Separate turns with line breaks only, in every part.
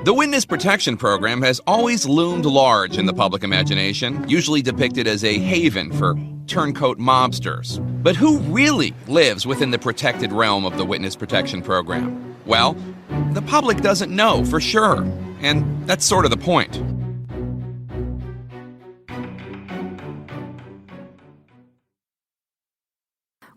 The Witness Protection Program has always loomed large in the public imagination, usually depicted as a haven for turncoat mobsters. But who really lives within the protected realm of the Witness Protection Program? Well, the public doesn't know for sure, and that's sort of the point.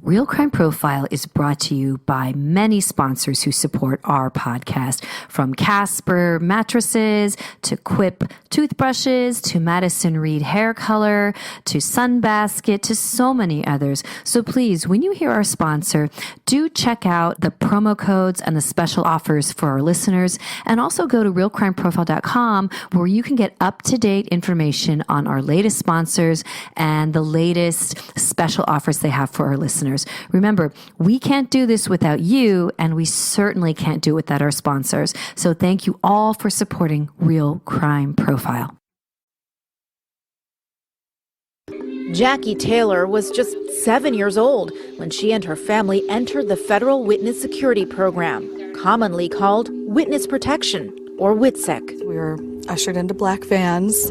Real Crime Profile is brought to you by many sponsors who support our podcast, from Casper mattresses to Quip toothbrushes to Madison Reed hair color to Sunbasket to so many others. So please, when you hear our sponsor, do check out the promo codes and the special offers for our listeners, and also go to realcrimeprofile.com where you can get up-to-date information on our latest sponsors and the latest special offers they have for our listeners. Remember, we can't do this without you, and we certainly can't do it without our sponsors. So thank you all for supporting Real Crime Profile.
Jackie Taylor was just 7 years old when she and her family entered the Federal Witness Security Program, commonly called Witness Protection, or WITSEC.
We were ushered into black vans,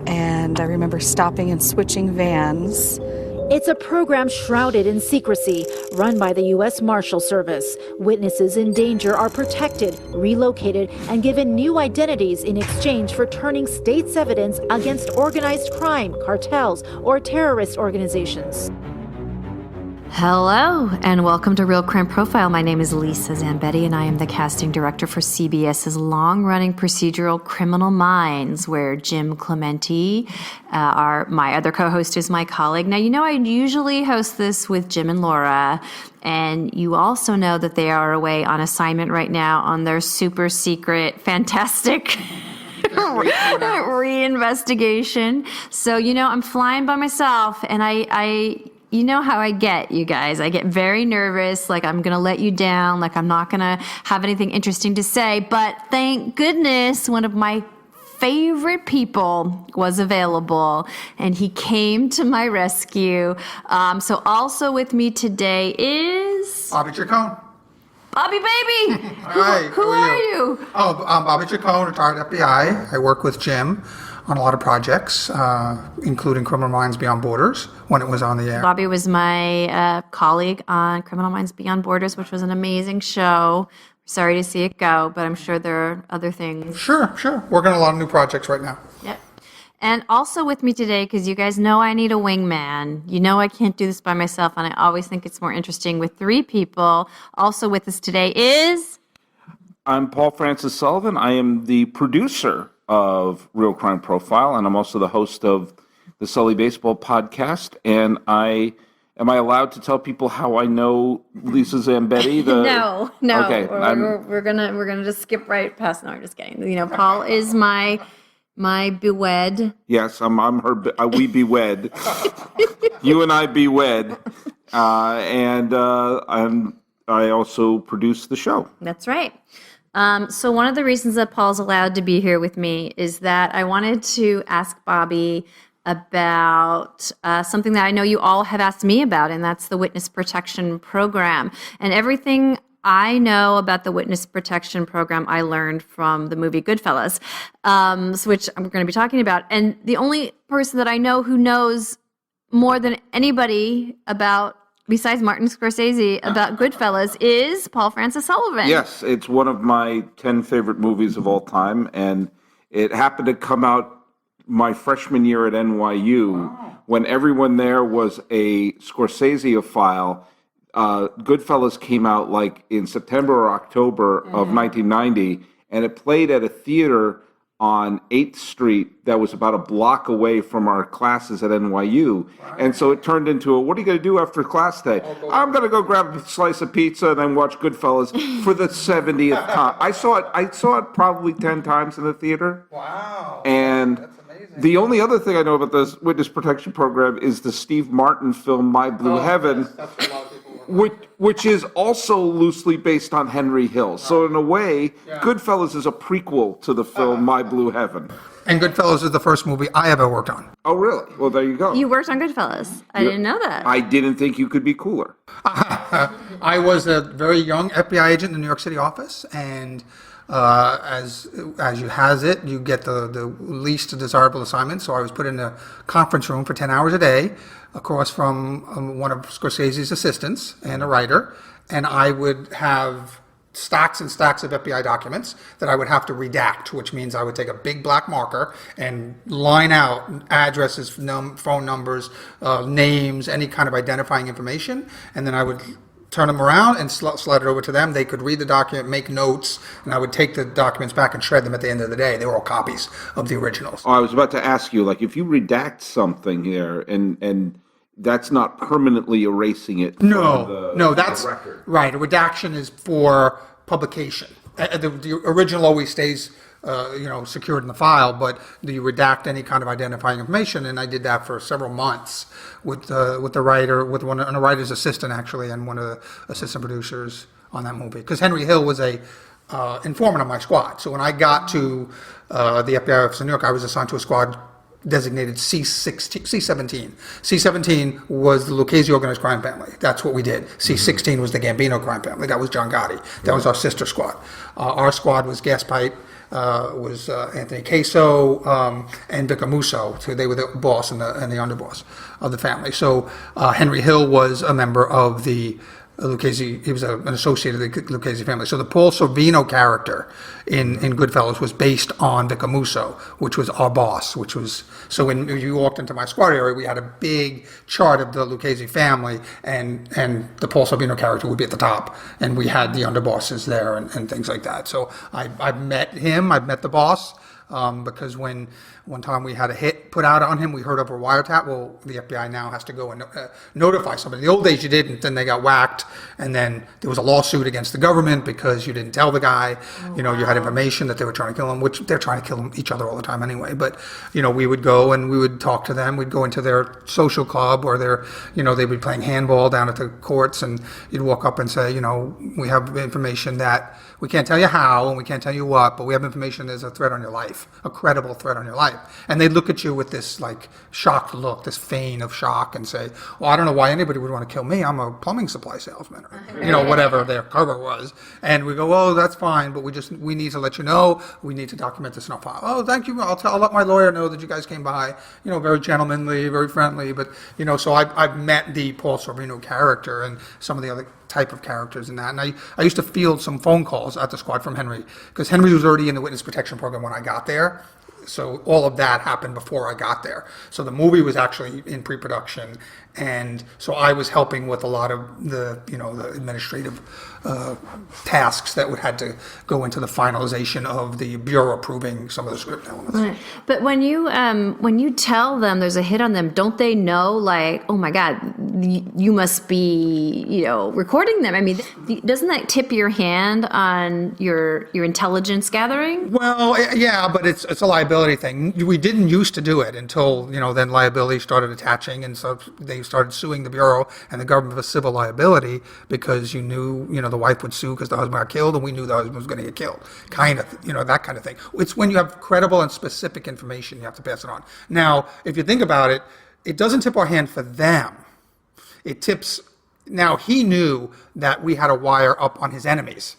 and I remember stopping and switching vans.
It's a program shrouded in secrecy, run by the U.S. Marshal Service. Witnesses in danger are protected, relocated, and given new identities in exchange for turning state's evidence against organized crime, cartels, or terrorist organizations.
Hello, and welcome to Real Crime Profile. My name is Lisa Zambetti, and I am the casting director for CBS's long-running procedural Criminal Minds, where Jim Clementi, my other co-host, is my colleague. Now, you know I usually host this with Jim and Laura, and you also know that they are away on assignment right now on their super secret, fantastic reinvestigation. So, you know, I'm flying by myself, and I you know how I get, you guys. I get very nervous, like I'm going to let you down, like I'm not going to have anything interesting to say. But thank goodness one of my favorite people was available, and he came to my rescue. So also with me today is...
Bobby Chacon.
Bobby, baby!
Hi,
who are you?
Oh, I'm Bobby Chacon, retired FBI. I work with Jim on a lot of projects, including Criminal Minds Beyond Borders, when it was on the air.
Bobby was my colleague on Criminal Minds Beyond Borders, which was an amazing show. Sorry to see it go, but I'm sure there are other things.
Sure. Working on a lot of new projects right now.
Yep. And also with me today, because you guys know I need a wingman. You know I can't do this by myself, and I always think it's more interesting with three people. Also with us today is...
I'm Paul Francis Sullivan. I am the producer of Real Crime Profile, and I'm also the host of the Sully Baseball podcast. And am I allowed to tell people how I know Lisa Zambetti?
No.
Okay,
we're gonna just skip right past. No, I'm just kidding. You know, Paul is my bewed.
Yes, I'm her. We be wed. You and I be wed, and I also produce the show.
That's right. So one of the reasons that Paul's allowed to be here with me is that I wanted to ask Bobby about something that I know you all have asked me about, and that's the Witness Protection Program. And everything I know about the Witness Protection Program I learned from the movie Goodfellas, which I'm going to be talking about. And the only person that I know who knows more than anybody about, besides Martin Scorsese, about Goodfellas is Paul Francis Sullivan.
Yes, it's one of my 10 favorite movies of all time, and it happened to come out my freshman year at NYU when everyone there was a Scorsese-ophile. Goodfellas came out like in September or October of 1990, and it played at a theater on 8th Street that was about a block away from our classes at NYU. And so it turned into what are you going to do after class day? I'm going to go grab a slice of pizza and then watch Goodfellas for the 70th time. I saw it probably 10 times in the theater.
Wow.
And
that's amazing.
The only other thing I know about the Witness Protection Program is the Steve Martin film My Blue Heaven.
Yes, that's what a lot of people
Which is also loosely based on Henry Hill. So in a way, Goodfellas is a prequel to the film My Blue Heaven.
And Goodfellas is the first movie I ever worked on.
Oh, really? Well, there you go.
You worked on Goodfellas. I didn't know that.
I didn't think you could be cooler.
I was a very young FBI agent in the New York City office, and as you has it, you get the least desirable assignment. So I was put in a conference room for 10 hours a day, across from one of Scorsese's assistants and a writer, and I would have stacks and stacks of FBI documents that I would have to redact, which means I would take a big black marker and line out addresses, phone numbers, names, any kind of identifying information, and then I would turn them around and slide it over to them. They could read the document, make notes, and I would take the documents back and shred them at the end of the day. They were all copies of the originals.
I was about to ask you, like, if you redact something here and that's not permanently erasing it.
No, that's
the record.
right. A redaction is for publication. The original always stays, secured in the file, but you redact any kind of identifying information. And I did that for several months with the writer, and a writer's assistant actually, and one of the assistant producers on that movie. Because Henry Hill was a informant on my squad. So when I got to the FBI office in New York, I was assigned to a squad designated C17. C17 was the Lucchese organized crime family. That's what we did. C16 was the Gambino crime family. That was John Gotti. That was our sister squad. Our squad was Gaspipe, was Anthony Queso, and Vicar Musso. So they were the boss and the underboss of the family. So Henry Hill was a member of the Lucchese. He was an associate of the Lucchese family. So the Paul Sorvino character in Goodfellas was based on Vicar Musso, which was our boss. So when you walked into my squad area, we had a big chart of the Lucchese family, and the Paul Sorvino character would be at the top, and we had the underbosses there and things like that. So I've met him. I've met the boss. Because when one time we had a hit put out on him, we heard of a wiretap. Well, the FBI now has to go and notify somebody. In the old days, you didn't, then they got whacked, and then there was a lawsuit against the government because you didn't tell the guy. You had information that they were trying to kill him, which they're trying to kill each other all the time anyway. But we would go and we would talk to them. We'd go into their social club or they'd be playing handball down at the courts, and you'd walk up and say, we have information that we can't tell you how and we can't tell you what, but we have information there's a threat on your life, a credible threat on your life. And they'd look at you with this shocked look, this feign of shock, and say, well, I don't know why anybody would want to kill me. I'm a plumbing supply salesman, or whatever their cover was. And we go, oh, that's fine, but we need to let you know. We need to document this in our file. Oh, thank you. I'll let my lawyer know that you guys came by. Very gentlemanly, very friendly. But, so I've met the Paul Sorvino character and some of the other type of characters in that. And I used to field some phone calls at the squad from Henry, because Henry was already in the witness protection program when I got there. So all of that happened before I got there. So the movie was actually in pre-production, and so I was helping with a lot of the the administrative tasks that would had to go into the finalization of the bureau approving some of the script elements.
Right. But when you tell them there's a hit on them, don't they know, like, oh my God, you must be recording them? I mean, doesn't that tip your hand on your intelligence gathering?
Well, yeah, but it's a liability thing. We didn't used to do it until then liability started attaching, and so they started suing the bureau and the government for civil liability, because you knew the wife would sue because the husband got killed, and we knew the husband was going to get killed, kind of that kind of thing. It's when you have credible and specific information, you have to pass it on. Now, if you think about it, it doesn't tip our hand for them. It tips. Now, he knew that we had a wire up on his enemies.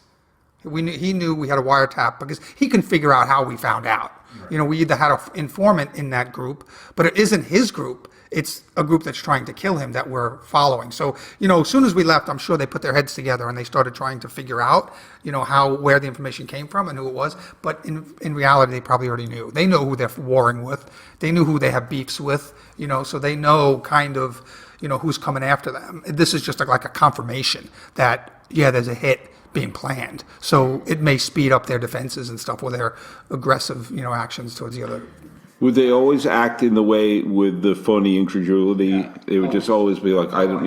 He knew we had a wiretap because he can figure out how we found out. Right. We either had an informant in that group, but it isn't his group. It's a group that's trying to kill him that we're following. So, as soon as we left, I'm sure they put their heads together and they started trying to figure out, where the information came from and who it was. But in reality, they probably already knew. They know who they're warring with. They knew who they have beefs with, so they know kind of, who's coming after them. This is just like a confirmation that, yeah, there's a hit being planned. So it may speed up their defenses and stuff, or their aggressive, actions towards the other.
Would they always act in the way with the phony incredulity? It would just always be like, I don't,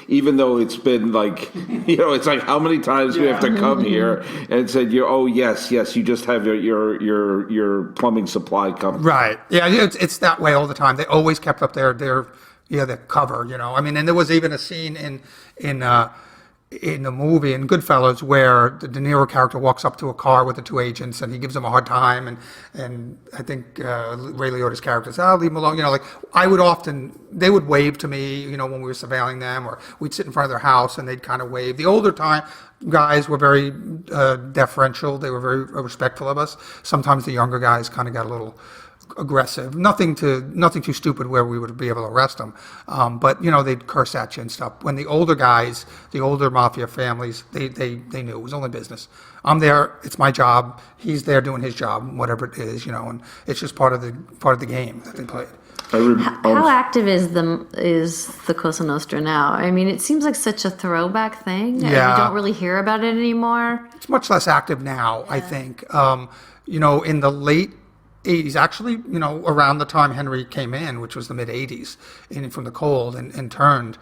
even though it's been like, it's like, how many times do we have to come here and said, oh yes, you just have your plumbing supply company.
Right. Yeah, it's that way all the time. They always kept up their cover. I mean, and there was even a scene in in the movie in Goodfellas where the De Niro character walks up to a car with the two agents and he gives them a hard time, and I think Ray Liotta's character says, "I'll leave him alone." Like they would wave to me, when we were surveilling them, or we'd sit in front of their house and they'd kind of wave. The older time guys were very deferential. They were very respectful of us. Sometimes the younger guys kind of got a little aggressive. Nothing too stupid where we would be able to arrest them. But they'd curse at you and stuff. When the older guys, the older mafia families, they knew it was only business. I'm there. It's my job. He's there doing his job, whatever it is, and it's just part of the game that they played.
How active is the Cosa Nostra now? I mean, it seems like such a throwback thing.
Yeah.
You don't really hear about it anymore.
It's much less active now, I think. In the late 80s, actually, around the time Henry came in, which was the mid 80s, from the cold and turned.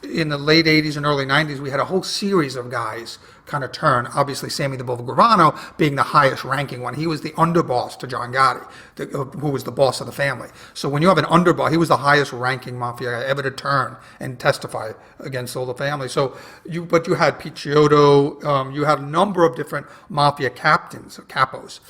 In the late 80s and early 90s, we had a whole series of guys kind of turn. Obviously, Sammy the Bull Gravano being the highest ranking one. He was the underboss to John Gotti, who was the boss of the family. So when you have an underboss, he was the highest ranking mafia guy ever to turn and testify against all the family. So you had Pete Chiodo, you had a number of different mafia captains, capos,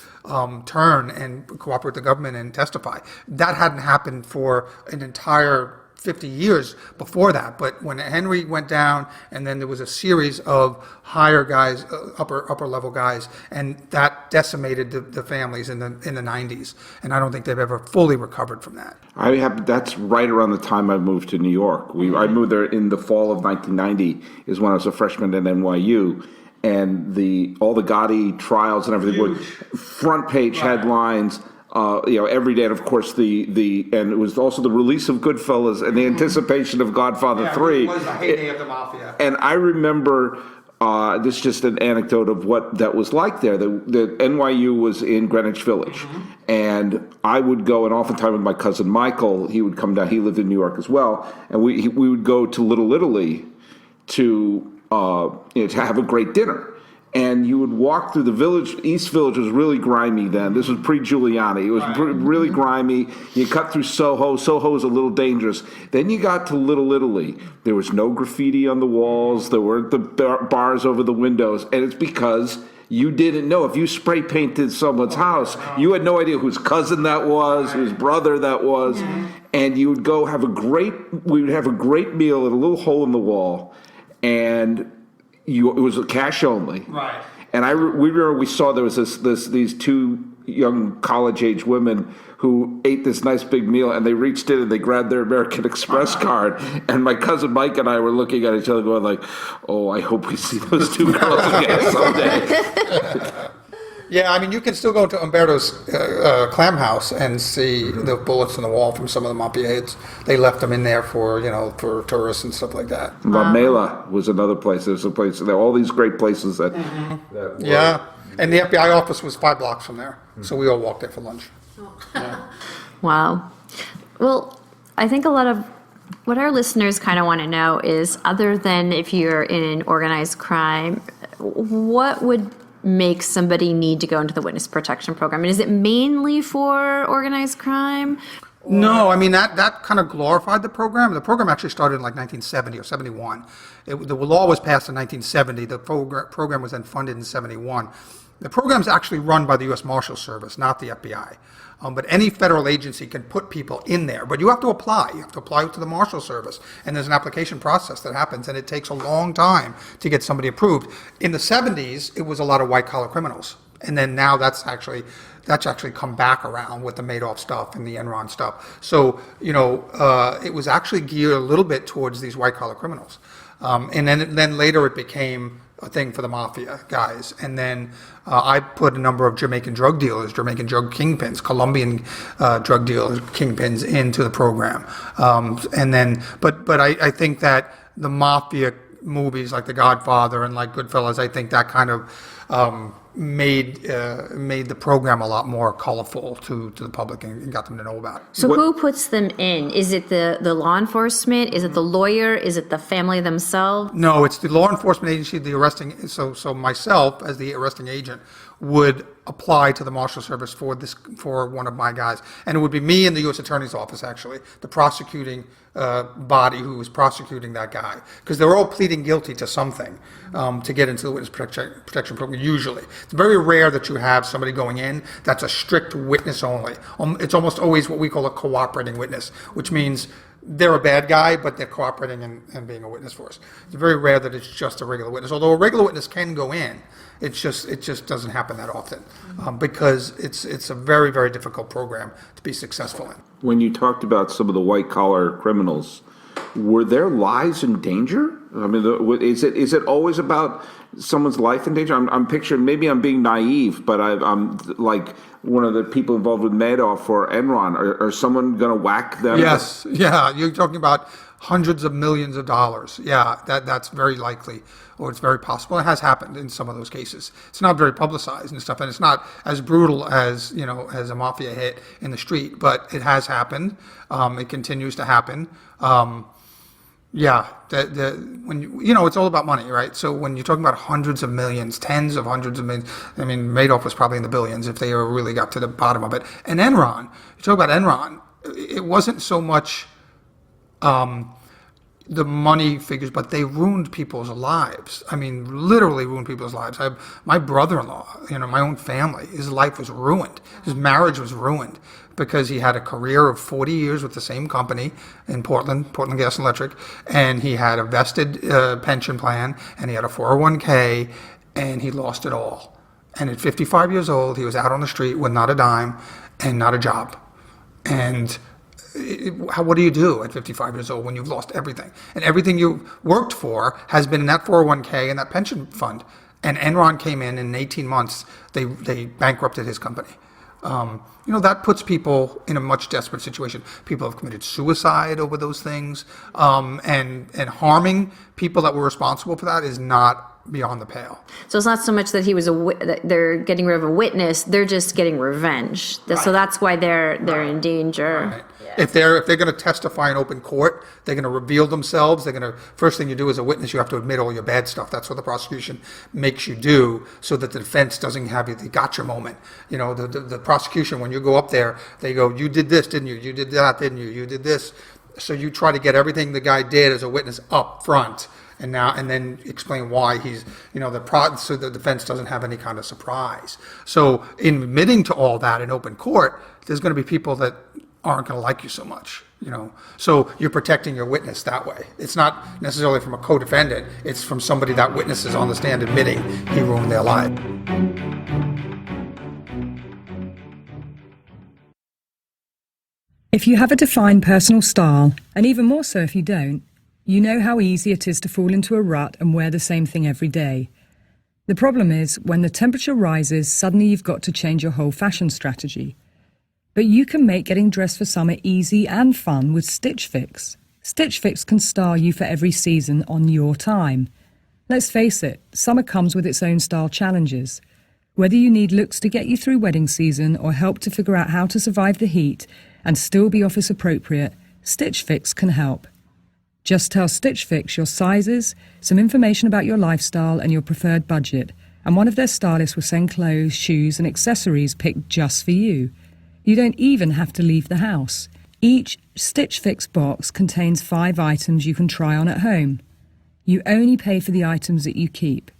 turn and cooperate with the government and testify. That hadn't happened for an entire 50 years before that. But when Henry went down, and then there was a series of higher guys, upper level guys, and that decimated the families in the 90s. And I don't think they've ever fully recovered from that.
That's right around the time I moved to New York. I moved there in the fall of 1990, is when I was a freshman at NYU. And all the Gotti trials and everything were front page headlines. Every day, and of course and it was also the release of Goodfellas and the anticipation of Godfather 3. It was the heyday of the mafia. And I remember, this is just an anecdote of what that was like there. The NYU was in Greenwich Village, and I would go, and oftentimes with my cousin Michael, he would come down. He lived in New York as well, and we would go to Little Italy to have a great dinner. And you would walk through the village. East Village was really grimy then. This was pre-Giuliani. It was really grimy. You cut through Soho. Soho was a little dangerous. Then you got to Little Italy. There was no graffiti on the walls. There weren't the bars over the windows. And it's because you didn't know. If you spray painted someone's house, you had no idea whose cousin that was, whose brother that was. And you would go we would have a great meal at a little hole in the wall. And it was a cash only, right? And we remember we saw there was these two young college-age women who ate this nice big meal, and they reached in and they grabbed their American Express card, and my cousin Mike and I were looking at each other going like, "Oh, I hope we see those two girls again someday."
Yeah, I mean, you can still go to Umberto's clam house and see the bullets in the wall from some of the mafia hits. They left them in there for tourists and stuff like that.
La Mela was another place. There's a place. There are all these great places that.
Yeah, and the FBI office was 5 blocks from there, so we all walked there for lunch. Yeah.
Wow. Well, I think a lot of what our listeners kind of want to know is, other than if you're in organized crime, what would make somebody need to go into the witness protection program? And is it mainly for organized crime?
No, I mean, that kind of glorified the program. The program actually started in like 1970 or 71. The law was passed in 1970. The program was then funded in 71. The program's actually run by the U.S. Marshal Service, not the FBI. But any federal agency can put people in there, but you have to apply. You have to apply to the Marshal Service, and there's an application process that happens, and it takes a long time to get somebody approved. In the 70s, it was a lot of white-collar criminals, and then now that's actually come back around with the Madoff stuff and the Enron stuff. So, it was actually geared a little bit towards these white-collar criminals. And then later it became a thing for the mafia guys. And then I put a number of Jamaican drug dealers, Jamaican drug kingpins, Colombian drug dealers, kingpins into the program. But I think that the mafia movies like The Godfather and like Goodfellas, I think that kind of made the program a lot more colorful to the public and got them to know about it.
So who puts them in? Is it the law enforcement? Is it the lawyer? Is it the family themselves?
No, it's the law enforcement agency, the arresting. So myself, as the arresting agent, would apply to the Marshal Service for one of my guys, and it would be me and the U.S. Attorney's Office, actually, the prosecuting body who was prosecuting that guy, because they're all pleading guilty to something to get into the witness protection program. Usually, it's very rare that you have somebody going in that's a strict witness only. It's almost always what we call a cooperating witness, which means they're a bad guy, but they're cooperating and being a witness for us. It's very rare that it's just a regular witness, although a regular witness can go in. It just doesn't happen that often because it's a very, very difficult program to be successful in.
When you talked about some of the white-collar criminals, were their lives in danger? I mean, is it always about someone's life in danger? I'm picturing, maybe I'm being naive, but I'm like one of the people involved with Madoff or Enron. Are someone going to whack them?
Yes, yeah, you're talking about hundreds of millions of dollars. Yeah, that's very likely, or it's very possible. It has happened in some of those cases. It's not very publicized and stuff, and it's not as brutal as as a mafia hit in the street, but it has happened. It continues to happen. Yeah, when it's all about money, right? So when you're talking about hundreds of millions, tens of hundreds of millions, I mean, Madoff was probably in the billions if they ever really got to the bottom of it. And Enron, you talk about Enron, it wasn't so much the money figures, but they ruined people's lives. I mean, literally ruined people's lives. My brother-in-law, my own family, his life was ruined. His marriage was ruined because he had a career of 40 years with the same company in Portland Gas and Electric, and he had a vested pension plan, and he had a 401k, and he lost it all. And at 55 years old, he was out on the street with not a dime and not a job. And what do you do at 55 years old when you've lost everything? And everything you worked for has been in that 401k and that pension fund. And Enron came in 18 months, they bankrupted his company. That puts people in a much desperate situation. People have committed suicide over those things. And harming people that were responsible for that is not beyond the pale.
So it's not so much that that they're getting rid of a witness; they're just getting revenge. Right. So that's why they're in danger.
Right. Yeah. If they're going to testify in open court, they're going to reveal themselves. First thing you do as a witness, you have to admit all your bad stuff. That's what the prosecution makes you do, so that the defense doesn't have the gotcha moment. The prosecution, when you go up there, they go, "You did this, didn't you? You did that, didn't you? You did this." So you try to get everything the guy did as a witness up front. And then explain why he's, so the defense doesn't have any kind of surprise. So in admitting to all that in open court, there's going to be people that aren't going to like you so much, So you're protecting your witness that way. It's not necessarily from a co-defendant. It's from somebody that witnesses on the stand admitting he ruined their life.
If you have a defined personal style, and even more so if you don't, you know how easy it is to fall into a rut and wear the same thing every day. The problem is, when the temperature rises, suddenly you've got to change your whole fashion strategy. But you can make getting dressed for summer easy and fun with Stitch Fix. Stitch Fix can style you for every season on your time. Let's face it, summer comes with its own style challenges. Whether you need looks to get you through wedding season or help to figure out how to survive the heat and still be office appropriate, Stitch Fix can help. Just tell Stitch Fix your sizes, some information about your lifestyle and your preferred budget, and one of their stylists will send clothes, shoes and accessories picked just for you. You don't even have to leave the house. Each Stitch Fix box contains 5 items you can try on at home. You only pay for the items that you keep.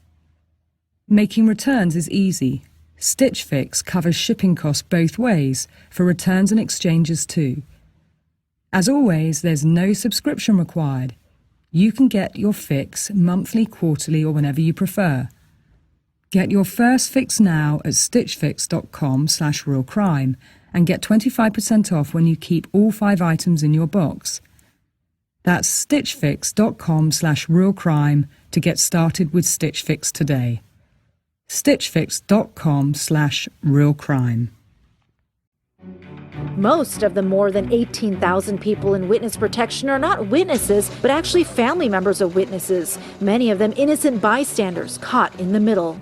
Making returns is easy. Stitch Fix covers shipping costs both ways, for returns and exchanges too. As always, there's no subscription required. You can get your fix monthly, quarterly, or whenever you prefer. Get your first fix now at stitchfix.com/realcrime and get 25% off when you keep all 5 items in your box. That's stitchfix.com/realcrime to get started with Stitch Fix today. stitchfix.com/realcrime.
Most of the more than 18,000 people in witness protection are not witnesses, but actually family members of witnesses, many of them innocent bystanders caught in the middle.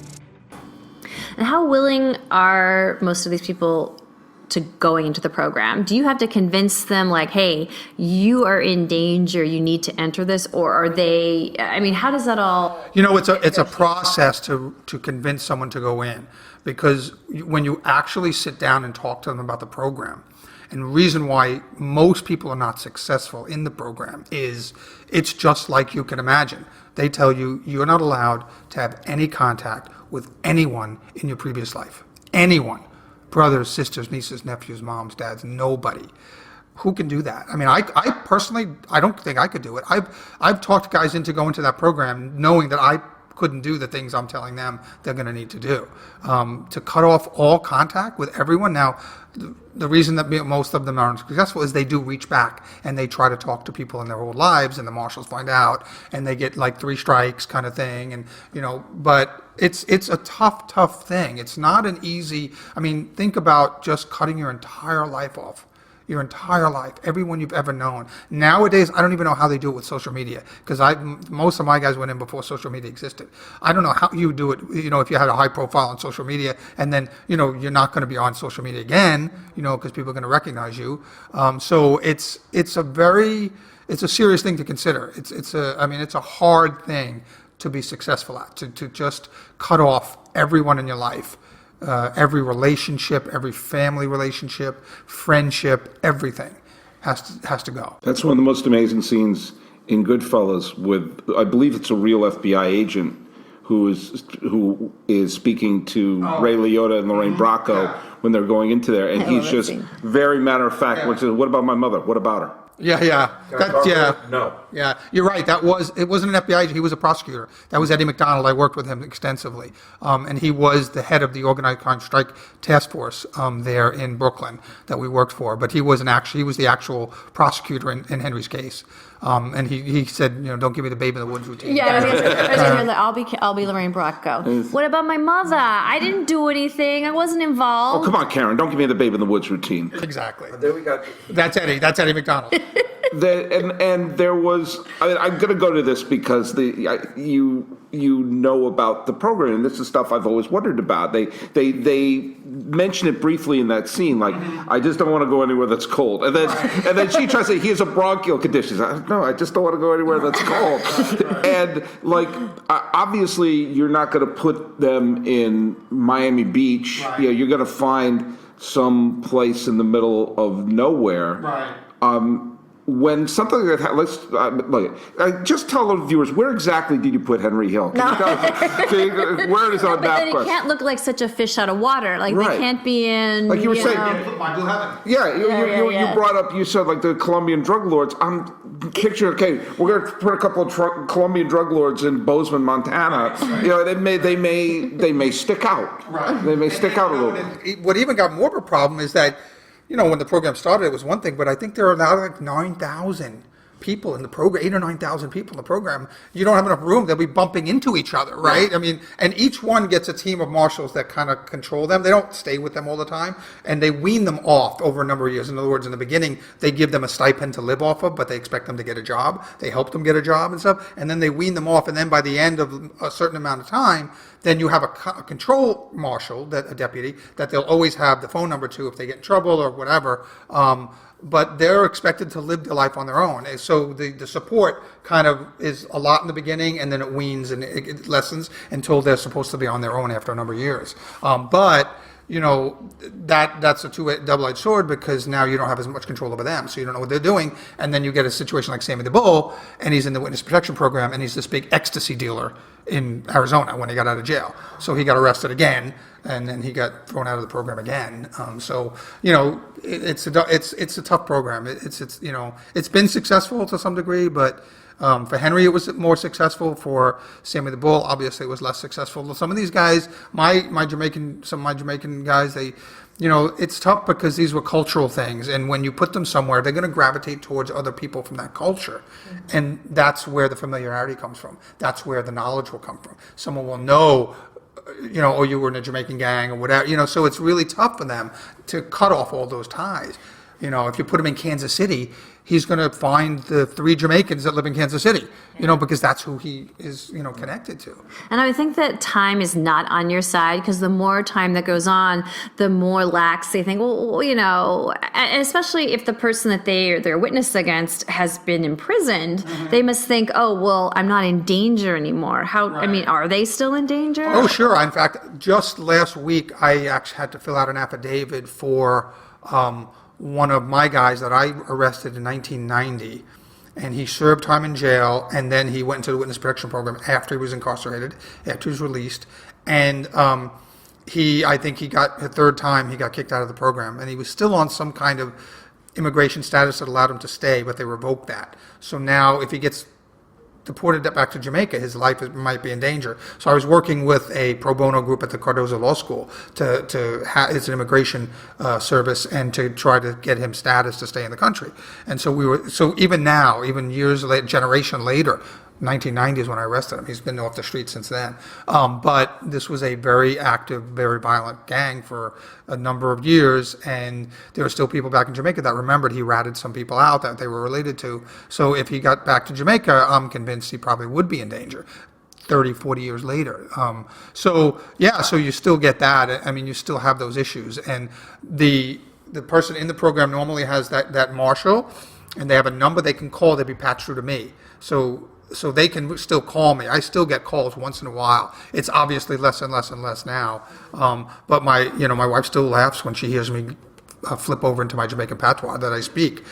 And how willing are most of these people to going into the program? Do you have to convince them like, hey, you are in danger, you need to enter this? Or are they, I mean, how does that all?
It's a process to convince someone to go in, because when you actually sit down and talk to them about the program, and the reason why most people are not successful in the program is it's just like you can imagine. They tell you you're not allowed to have any contact with anyone in your previous life. Anyone. Brothers, sisters, nieces, nephews, moms, dads, nobody. Who can do that? I mean, I personally, I don't think I could do it. I've talked guys into going to that program knowing that I couldn't do the things I'm telling them they're going to need to do. To cut off all contact with everyone. Now, the reason that most of them aren't successful is they do reach back and they try to talk to people in their old lives, and the marshals find out and they get like 3 strikes kind of thing. And, but it's a tough thing. It's not an easy, I mean, think about just cutting your entire life off. Your entire life, everyone you've ever known. Nowadays, I don't even know how they do it with social media, because most of my guys went in before social media existed. I don't know how you do it, if you had a high profile on social media, and then, you're not going to be on social media again, because people are going to recognize you. So it's a serious thing to consider. It's a hard thing to be successful at, to just cut off everyone in your life. Every relationship, every family relationship, friendship, everything has to go.
That's one of the most amazing scenes in Goodfellas with, I believe it's a real FBI agent who is speaking to Ray Liotta and Lorraine Bracco when they're going into there, and he's just very matter of fact. What about my mother? What about her?
Yeah.
No.
Yeah, you're right. It wasn't an FBI agent. He was a prosecutor. That was Eddie McDonald. I worked with him extensively. And he was the head of the Organized Crime Strike Task Force there in Brooklyn that we worked for. But he was the actual prosecutor in Henry's case. And he said, don't give me the baby in the woods routine.
Yeah, I was gonna say, I'll be Lorraine Bracco. What about my mother? I didn't do anything. I wasn't involved.
Oh, come on, Karen. Don't give me the baby in the woods routine.
Exactly.
There we go.
That's Eddie McDonald.
And there was, I'm going to go to this because you know about the program, and this is stuff I've always wondered about. They mention it briefly in that scene, like, I just don't want to go anywhere that's cold. And then she tries to say, he has a bronchial condition. No, I just don't want to go anywhere that's cold. And like, obviously you're not going to put them in Miami Beach.
Right.
You're going to find some place in the middle of nowhere.
Right.
When something like that, look, just tell the viewers, where exactly did you put Henry Hill?
No.
Where is on
But
that
then it can't look like such a fish out of water. Like,
Right.
They can't be in,
like you were saying,
My Blue Heaven.
you brought up, you said like the Colombian drug lords. I'm picturing, okay, we're going to put a couple of Colombian drug lords in Bozeman, Montana. Right. They may stick out.
Right.
They may stick out a little bit.
What even got more of a problem is that, when the program started, it was one thing, but I think there are now like 9,000 people in the program, 8,000 or 9,000 people in the program. You don't have enough room. They'll be bumping into each other, right? I mean, and each one gets a team of marshals that kind of control them. They don't stay with them all the time, and they wean them off over a number of years. In other words, in the beginning, they give them a stipend to live off of, but they expect them to get a job. They help them get a job and stuff, and then they wean them off, and then by the end of a certain amount of time, then you have a control marshal, a deputy, that they'll always have the phone number to if they get in trouble or whatever. But they're expected to live their life on their own. And so the support kind of is a lot in the beginning, and then it weans and it lessens until they're supposed to be on their own after a number of years. But that's a double-edged sword, because now you don't have as much control over them, so you don't know what they're doing. And then you get a situation like Sammy the Bull, and he's in the witness protection program, and he's this big ecstasy dealer in Arizona when he got out of jail. So he got arrested again, and then he got thrown out of the program again. It's a tough program. It's been successful to some degree, but for Henry it was more successful. For Sammy the Bull, obviously it was less successful. Some of these guys, some of my Jamaican guys, it's tough because these were cultural things, and when you put them somewhere, they're going to gravitate towards other people from that culture, and that's where the familiarity comes from. That's where the knowledge will come from. Someone will know, you were in a Jamaican gang or whatever, so it's really tough for them to cut off all those ties. You know, if you put him in Kansas City, he's going to find the 3 Jamaicans that live in Kansas City, you know, because that's who he is, you know, connected to.
And I would think that time is not on your side, because the more time that goes on, the more lax they think, well, you know, and especially if the person that they're witness against has been imprisoned, they must think, oh, well, I'm not in danger anymore. I mean, are they still in danger?
Oh, sure. In fact, just last week, I actually had to fill out an affidavit for one of my guys that I arrested in 1990, and he served time in jail, and then he went into the witness protection program after he was incarcerated, after he was released, and I think he got, the third time, he got kicked out of the program, and he was still on some kind of immigration status that allowed him to stay, but they revoked that. So now, if he gets deported back to Jamaica, his life might be in danger. So I was working with a pro bono group at the Cardozo Law School it's an immigration service, and to try to get him status to stay in the country. And so even now, even years later, generation later, 1990 is when I arrested him. He's been off the street since then. But this was a very active, very violent gang for a number of years, and there are still people back in Jamaica that remembered he ratted some people out that they were related to. So if he got back to Jamaica, I'm convinced he probably would be in danger 30, 40 years later. So you still get that. I mean, you still have those issues. And the person in the program normally has that marshal, and they have a number they can call. They'd be patched through to me. So they can still call me. I still get calls once in a while. It's obviously less and less and less now. But my wife still laughs when she hears me flip over into my Jamaican patois that I speak,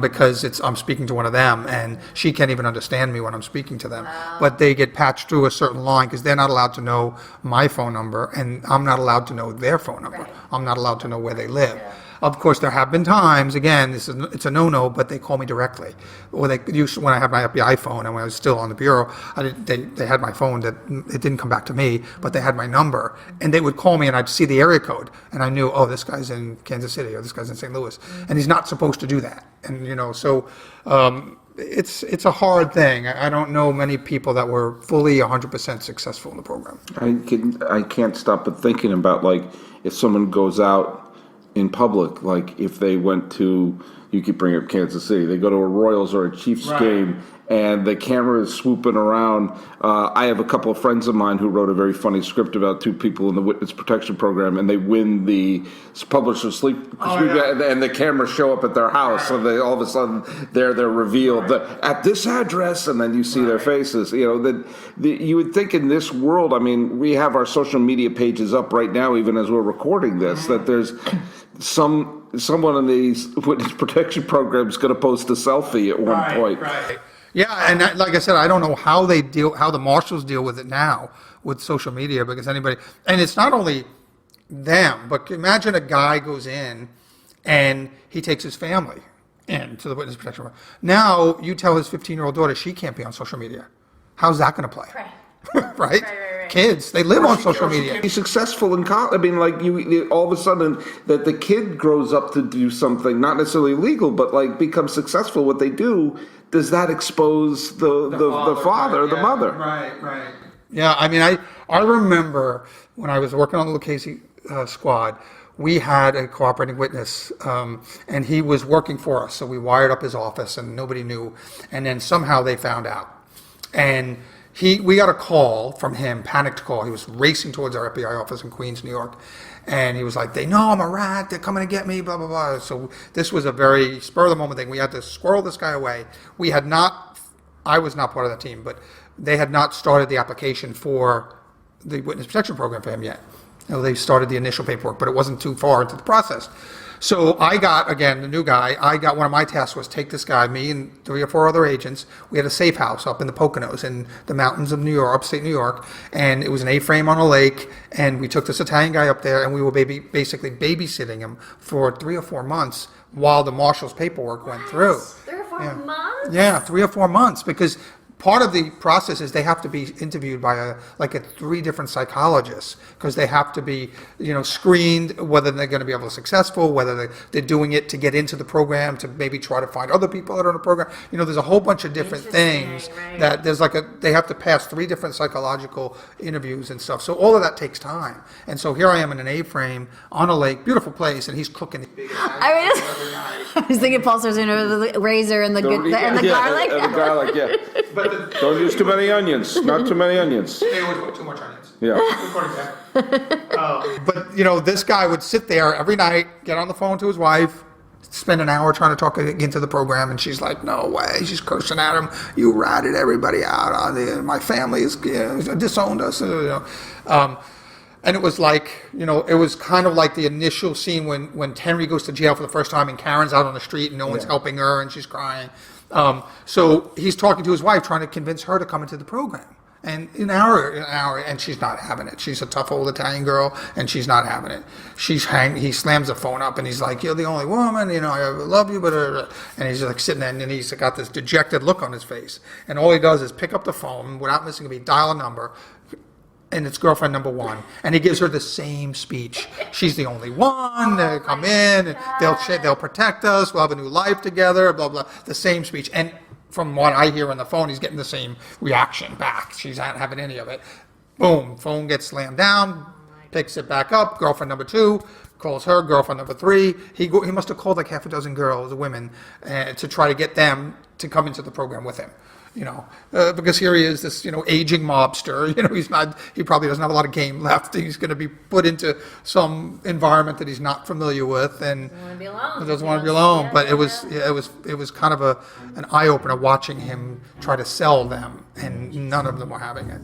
because I'm speaking to one of them, and she can't even understand me when I'm speaking to them. But they get patched through a certain line, because they're not allowed to know my phone number, and I'm not allowed to know their phone number. I'm not allowed to know where they live. Of course, there have been times, again, it's a no-no, but they call me directly. Or they used, when I had my FBI phone and when I was still on the bureau, they had my phone, that it didn't come back to me, but they had my number. And they would call me, and I'd see the area code, and I knew, oh, this guy's in Kansas City, or this guy's in St. Louis. And he's not supposed to do that. And, so it's a hard thing. I don't know many people that were fully 100% successful in the program.
I can't stop but thinking about, like, if someone goes out in public, like if they went to, you could bring up Kansas City, they go to a Royals or a Chiefs game, and the camera is swooping around. I have a couple of friends of mine who wrote a very funny script about 2 people in the witness protection program, and they win the publisher's sleep, and the cameras show up at their house, so they all of a sudden they're revealed at this address, and then you see their faces. You would think in this world, I mean, we have our social media pages up right now, even as we're recording this, that there's someone in these witness protection programs going to post a selfie at one point.
Right. Yeah, and like I said, I don't know how the marshals deal with it now with social media, because and it's not only them, but imagine a guy goes in and he takes his family into the witness protection program. Now you tell his 15-year-old daughter she can't be on social media. How's that going to play? Right? Kids, they live on social media.
Be successful in college. I mean, like you all of a sudden that the kid grows up to do something not necessarily legal, but like become successful. What they do, does that expose the father or the mother?
Right. Yeah, I mean, I remember when I was working on the Lucchese squad, we had a cooperating witness, and he was working for us. So we wired up his office, and nobody knew. And then somehow they found out, and we got a call from him, panicked call. He was racing towards our FBI office in Queens, New York. And he was like, they know I'm a rat, they're coming to get me, blah, blah, blah. So this was a very spur of the moment thing. We had to squirrel this guy away. I was not part of that team, but they had not started the application for the witness protection program for him yet. They started the initial paperwork, but it wasn't too far into the process. So I got, again, the new guy, one of my tasks was take this guy, me and 3 or 4 other agents. We had a safe house up in the Poconos in the mountains of New York, upstate New York, and it was an A-frame on a lake, and we took this Italian guy up there, and we were basically babysitting him for 3 or 4 months while the marshal's paperwork went through.
3 or 4 months?
Yeah, 3 or 4 months, because part of the process is they have to be interviewed by three different psychologists, because they have to be, screened whether they're going to be able to be successful, whether they're doing it to get into the program, to maybe try to find other people that are in the program. There's a whole bunch of different things that they have to pass three different psychological interviews and stuff. So all of that takes time. And so here I am in an A-frame on a lake, beautiful place, and he's cooking.
I was thinking Paul Sorvino, the razor and the garlic.
And the garlic, yeah.
But
Don't use too many onions. Not too many onions.
they always put too much onions.
Yeah.
But this guy would sit there every night, get on the phone to his wife, spend an hour trying to talk into the program, and she's like, "No way!" She's cursing at him. "You ratted everybody out. My family is disowned us." And it was like, it was kind of like the initial scene when Henry goes to jail for the first time, and Karen's out on the street and no one's helping her, and she's crying. So he's talking to his wife, trying to convince her to come into the program. And an hour, and she's not having it. She's a tough old Italian girl, and she's not having it. He slams the phone up, and he's like, "You're the only woman, I love you," but and he's like sitting there, and he's got this dejected look on his face. And all he does is pick up the phone without missing a beat, dial a number, and it's girlfriend number one, and he gives her the same speech. She's the only one. They come in, and they'll protect us. We'll have a new life together. Blah blah. The same speech, and from what I hear on the phone, he's getting the same reaction back. She's not having any of it. Boom, phone gets slammed down. Picks it back up. Girlfriend number two calls her. Girlfriend number three. He must have called like half a dozen women, to try to get them to come into the program with him. Because here he is, this, aging mobster. He probably doesn't have a lot of game left. He's going to be put into some environment that he's not familiar with, and doesn't want to be alone. But it was kind of an eye opener watching him try to sell them, and none of them were having it.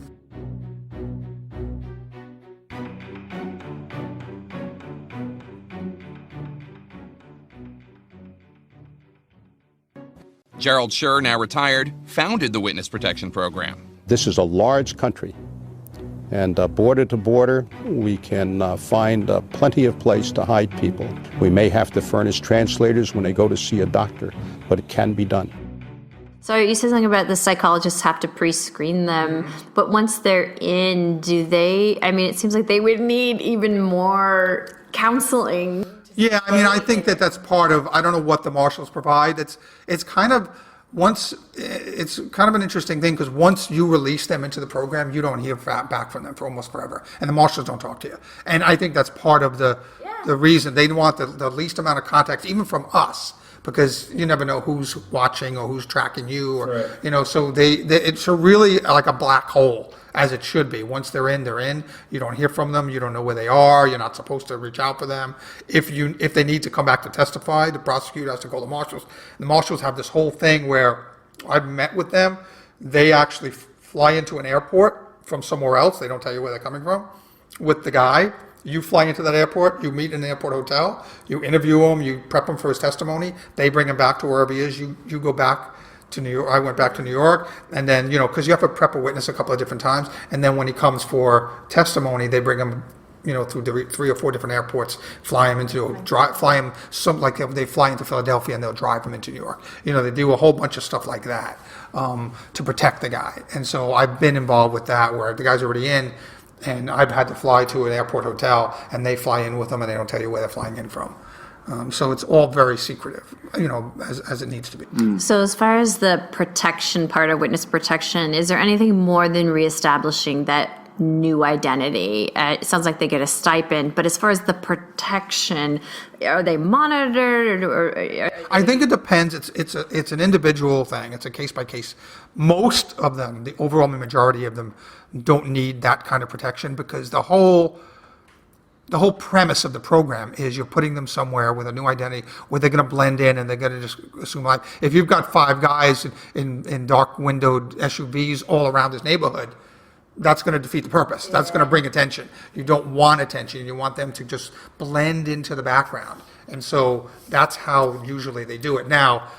Gerald Schur, now retired, founded the Witness Protection Program.
This is a large country, and border to border, we can find plenty of place to hide people. We may have to furnish translators when they go to see a doctor, but it can be done.
So you said something about the psychologists have to pre-screen them, but once they're in, it seems like they would need even more counseling.
Yeah, I think that's part of, I don't know what the marshals provide. It's kind of an interesting thing, because once you release them into the program, you don't hear back from them for almost forever. And the marshals don't talk to you. And I think that's part of the reason they want the least amount of contact, even from us, because you never know who's watching or who's tracking you. Or, so it's really like a black hole, as it should be. Once they're in. You don't hear from them. You don't know where they are. You're not supposed to reach out for them. If they need to come back to testify, the prosecutor has to call the marshals. The marshals have this whole thing where I've met with them. They actually fly into an airport from somewhere else. They don't tell you where they're coming from with the guy. You fly into that airport, you meet in the airport hotel, you interview him, you prep him for his testimony. They bring him back to wherever he is. You go back to New York. I went back to New York, and then, because you have to prep a witness a couple of different times, and then when he comes for testimony, they bring him, through 3 or 4 different airports, fly him into they fly into Philadelphia, and they'll drive him into New York. They do a whole bunch of stuff like that to protect the guy. And so I've been involved with that, where the guy's already in, and I've had to fly to an airport hotel, and they fly in with them, and they don't tell you where they're flying in from. So it's all very secretive, as it needs to be.
So as far as the protection part of witness protection, is there anything more than reestablishing that new identity? It sounds like they get a stipend, but as far as the protection, are they monitored? Or
I think it depends. It's an individual thing. It's a case by case. Most of them, the overwhelming majority of them, don't need that kind of protection, because the whole premise of the program is you're putting them somewhere with a new identity where they're going to blend in, and they're going to just assume life. If you've got 5 guys in dark windowed SUVs all around this neighborhood, that's going to defeat the purpose. That's going to bring attention. You don't want attention. You want them to just blend into the background. And so that's how usually they do it. Now,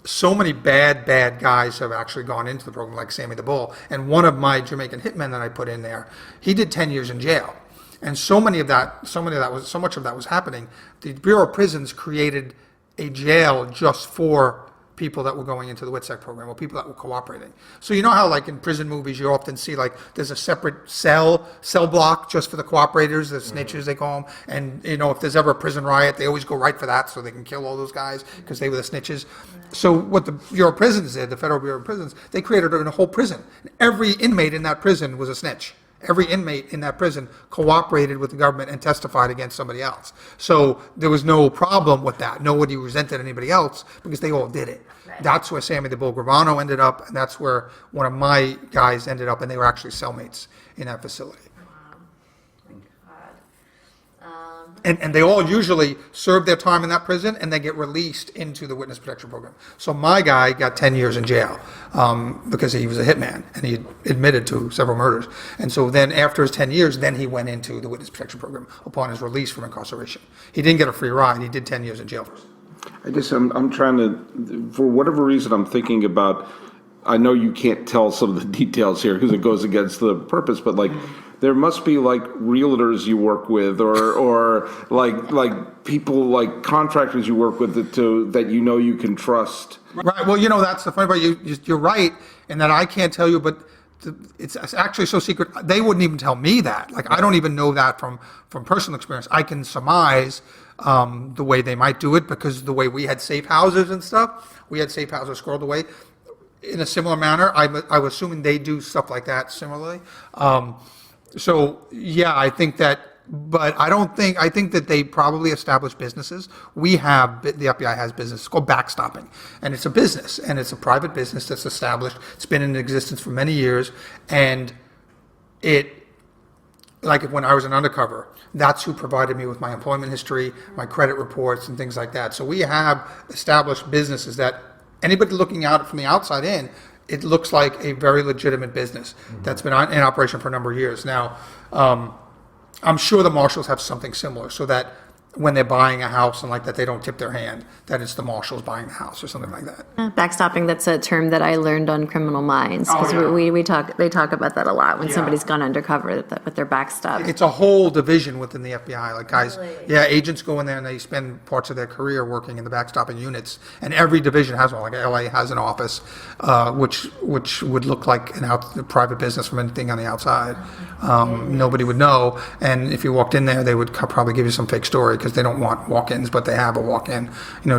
so many bad guys have actually gone into the program, like Sammy the Bull. And one of my Jamaican hitmen that I put in there, he did 10 years in jail. And so much of that was happening. The Bureau of Prisons created a jail just for people that were going into the WITSEC program or people that were cooperating. So you know how like in prison movies you often see like there's a separate cell block just for the cooperators, the snitches they call them, and you know if there's ever a prison riot they always go right for that so they can kill all those guys because they were the snitches. So what the Bureau of Prisons did, the Federal Bureau of Prisons, they created a whole prison. Every inmate in that prison was a snitch. Every inmate in that prison cooperated with the government and testified against somebody else. So there was no problem with that. Nobody resented anybody else because they all did it. Right. That's where Sammy the Bull Gravano ended up, and that's where one of my guys ended up, and they were actually cellmates in that facility. And they all usually serve their time in that prison and they get released into the witness protection program. So my guy got 10 years in jail because he was a hitman and he admitted to several murders. And so then after his 10 years, then he went into the witness protection program upon his release from incarceration. He didn't get a free ride. He did 10 years in jail first.
I guess I'm trying to, for whatever reason, I'm thinking about, I know you can't tell some of the details here because it goes against the purpose, but like, there must be like realtors you work with, or like people like contractors you work with that you know you can trust.
Right. Well, you know that's the funny part. You're right in that I can't tell you, but it's actually so secret. They wouldn't even tell me that. Like I don't even know that from personal experience. I can surmise the way they might do it because the way we had safe houses and stuff, we had safe houses squirreled away in a similar manner. I was assuming they do stuff like that similarly. So yeah, I think that, but I think that they probably establish businesses. The FBI has business, it's called backstopping, and it's a business, and it's a private business that's established. It's been in existence for many years, and like when I was an undercover, that's who provided me with my employment history, my credit reports, and things like that. So we have established businesses that anybody looking out from the outside in, it looks like a very legitimate business that's been in operation for a number of years. Now, I'm sure the marshals have something similar so that when they're buying a house and like that, they don't tip their hand, that it's the marshals buying the house or something like that.
Backstopping, that's a term that I learned on Criminal Minds because they talk about that a lot when somebody's gone undercover with their backstop.
It's a whole division within the FBI. Like guys, agents go in there and they spend parts of their career working in the backstopping units, and every division has one. Like LA has an office, which would look like a private business from anything on the outside. Nobody would know, and if you walked in there, they would probably give you some fake story because they don't want walk-ins, but they have a walk-in,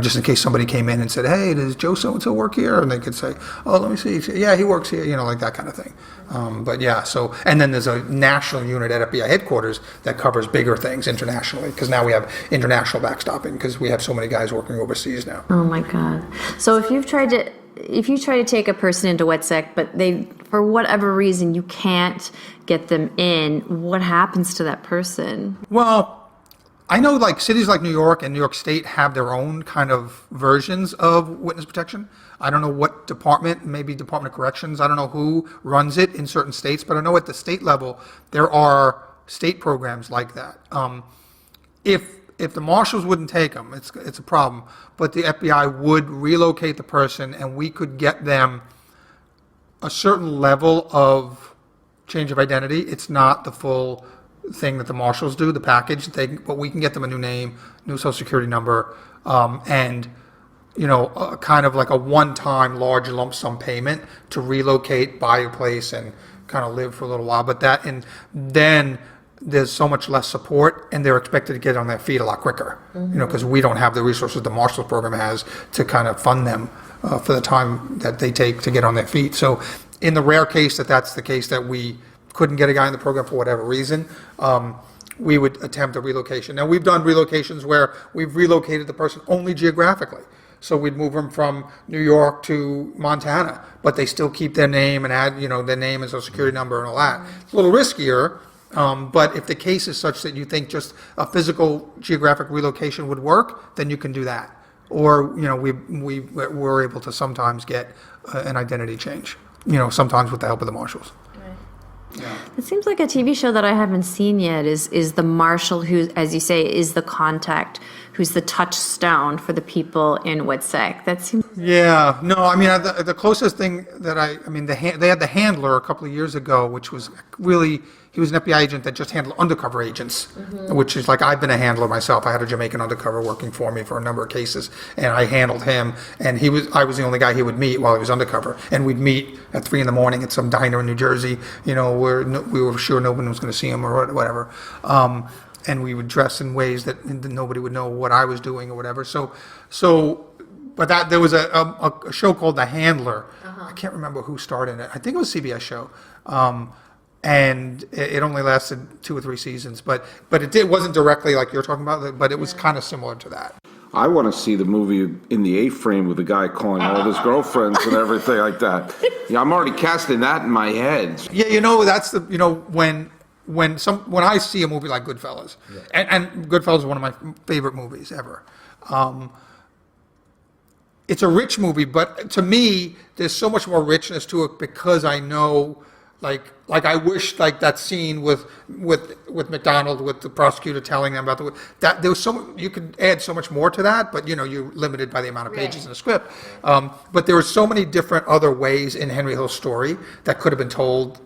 just in case somebody came in and said, hey, does Joe so-and-so work here? And they could say, oh, let me see. Yeah, he works here, like that kind of thing. But yeah, so, and then there's a national unit at FBI headquarters that covers bigger things internationally, because now we have international backstopping because we have so many guys working overseas now.
Oh my God. So if you try to take a person into WETSEC, but they, for whatever reason, you can't get them in, what happens to that person?
Well, I know like cities like New York and New York State have their own kind of versions of witness protection. I don't know what department, maybe Department of Corrections, I don't know who runs it in certain states, but I know at the state level, there are state programs like that. If the marshals wouldn't take them, it's a problem, but the FBI would relocate the person and we could get them a certain level of change of identity. It's not the full thing that the marshals do, the package, but we can get them a new name, new social security number, and kind of like a one-time large lump sum payment to relocate, buy a place, and kind of live for a little while. But then there's so much less support, and they're expected to get on their feet a lot quicker, because we don't have the resources the marshals program has to kind of fund them for the time that they take to get on their feet. So in the rare case that's the case that we couldn't get a guy in the program for whatever reason, we would attempt a relocation. Now, we've done relocations where we've relocated the person only geographically. So we'd move them from New York to Montana, but they still keep their name and add, their name and social security number and all that. It's a little riskier, but if the case is such that you think just a physical geographic relocation would work, then you can do that. Or, we were able to sometimes get an identity change, sometimes with the help of the marshals.
Yeah. It seems like a TV show that I haven't seen yet is the marshal who, as you say, is the contact, who's the touchstone for the people in WITSEC. That seems.
Yeah, no, I mean the closest thing that they had the handler a couple of years ago, which was really he was an FBI agent that just handled undercover agents, which is like, I've been a handler myself. I had a Jamaican undercover working for me for a number of cases, and I handled him, and I was the only guy he would meet while he was undercover, and we'd meet at 3 a.m. at some diner in New Jersey, where we were sure no one was going to see him or whatever. And we would dress in ways that nobody would know what I was doing or whatever. But there was a show called The Handler. I can't remember who starred in it. I think it was a CBS show. And it only lasted 2 or 3 seasons, but it wasn't directly like you're talking about, but it was kind of similar to that.
I want to see the movie in the A-frame with the guy calling all his girlfriends and everything like that. Yeah, I'm already casting that in my head.
Yeah, that's when I see a movie like Goodfellas, and Goodfellas is one of my favorite movies ever. It's a rich movie, but to me, there's so much more richness to it because I know, like I wish that scene with McDonald, with the prosecutor telling them about that there was you could add so much more to that, but you're limited by the amount of pages in the script. But there were so many different other ways in Henry Hill's story that could have been told,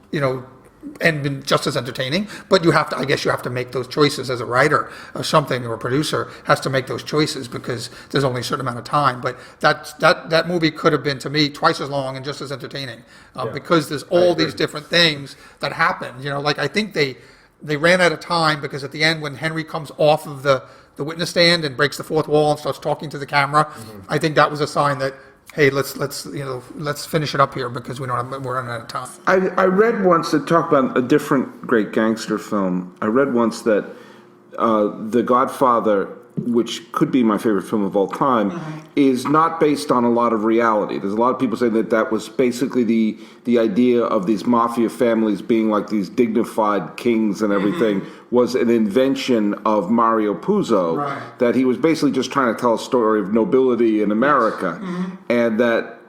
and been just as entertaining, but I guess you have to make those choices as a writer or something, or a producer has to make those choices because there's only a certain amount of time. But that movie could have been, to me, twice as long and just as entertaining, because there's all these different things that happen. I think they ran out of time because at the end, when Henry comes off of the witness stand and breaks the fourth wall and starts talking to the camera, I think that was a sign that, hey, let's finish it up here because we're running out of time.
I read once that talked about a different great gangster film. I read once that The Godfather, which could be my favorite film of all time, is not based on a lot of reality. There's a lot of people saying that was basically the idea of these mafia families being like these dignified kings and everything was an invention of Mario Puzo, that he was basically just trying to tell a story of nobility in America, and that